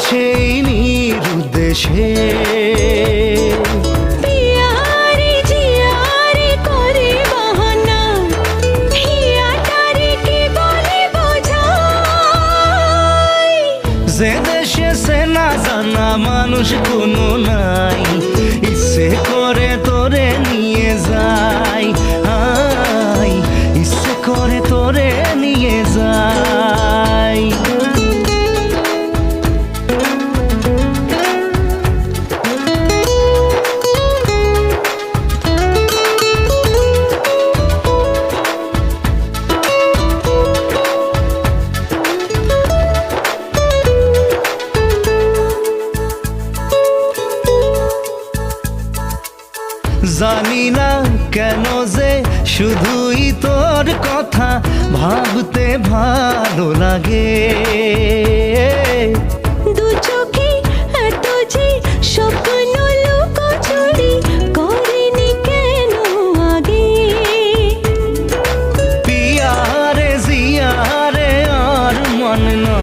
সেই নিরুদ্দেশে। যে দেশে সে না জানা মানুষ কোনো নাই, ইচ্ছে করে তোরে নিয়ে যাই, ইচ্ছে করে তোরে নিয়ে যাই। জানি না কেন যে শুধুই তোর কথা ভাবতে ভালো লাগে।